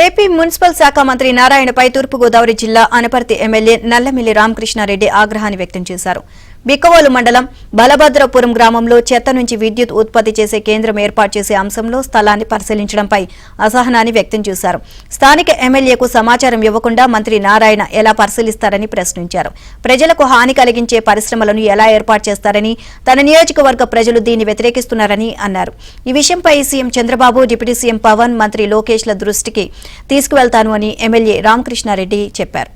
AP municipal శాఖ మంత్రి నారాయణపై తూర్పుగోదావరి జిల్లా అనపర్తి ఎమ్మెల్యే నల్లమిల్లి రామకృష్ణారెడ్డి ఆగ్రహాన్ని వ్యక్తం చేశారు. బిక్కవోలు మండలం బలభద్రపురం గ్రామంలో చెత్త నుంచి విద్యుత్ ఉత్పత్తి చేసే కేంద్రం ఏర్పాటు చేసే అంశంలో స్థలాన్ని పరిశీలించడంపై అసహనాన్ని వ్యక్తం చేశారు. స్థానిక ఎమ్మెల్యేకు సమాచారం ఇవ్వకుండా మంత్రి నారాయణ ఎలా పరిశీలిస్తారని ప్రశ్నించారు. ప్రజలకు హాని కలిగించే పరిశ్రమలను ఎలా ఏర్పాటు చేస్తారని, తన నియోజకవర్గ ప్రజలు దీన్ని వ్యతిరేకిస్తున్నారని అన్నారు. ఈ విషయంపై CM Chandrababu, deputy CM Pawan, మంత్రి లోకేష్ల దృష్టికి తీసుకువెళ్తాను అని ఎమ్మెల్యే రామకృష్ణారెడ్డి చెప్పారు.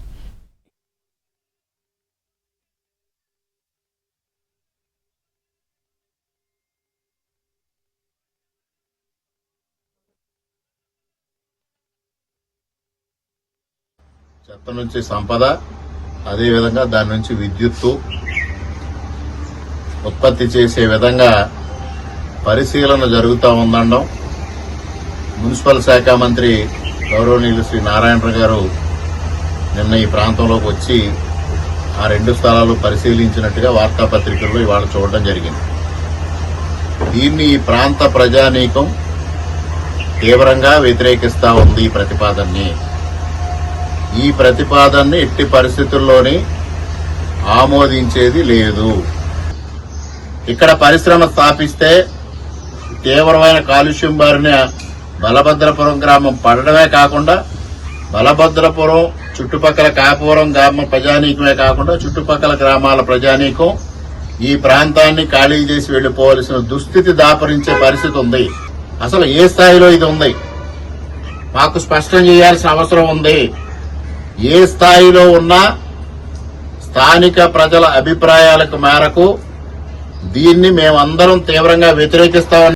చెత్త నుంచి సంపద, అదేవిధంగా దాని నుంచి విద్యుత్తు ఉత్పత్తి చేసే విధంగా పరిశీలన జరుగుతూ ఉందనడం మున్సిపల్ శాఖ మంత్రి గౌరవనీయులు శ్రీ నారాయణ గారు నిన్న ఈ ప్రాంతంలోకి వచ్చి ఆ 2 స్థలాలు పరిశీలించినట్టుగా వార్తాపత్రికల్లో ఇవాళ చూడడం జరిగింది. దీన్ని ఈ ప్రాంత ప్రజానీకం తీవ్రంగా వ్యతిరేకిస్తా ఉంది. ఈ ప్రతిపాదనని ఎట్టి పరిస్థితుల్లోని ఆమోదించేది లేదు. ఇక్కడ పరిశ్రమ స్థాపిస్తే తీవ్రమైన కాలుష్యం బారిన బలభద్రపురం గ్రామం పడడమే కాకుండా బలభద్రపురం చుట్టుపక్కల కాపురం గ్రామ ప్రజానీకమే కాకుండా చుట్టుపక్కల గ్రామాల ప్రజానీకం ఈ ప్రాంతాన్ని ఖాళీ చేసి వెళ్లిపోవలసిన దుస్థితి దాపరించే పరిస్థితి ఉంది. అసలు ఏ స్థాయిలో ఇది ఉంది మాకు స్పష్టం చేయాల్సిన అవసరం ఉంది. ఏ స్థాయిలో ఉన్నా స్థానిక ప్రజల అభిప్రాయాలకు మేరకు దీన్ని మేమందరం తీవ్రంగా వ్యతిరేకిస్తామని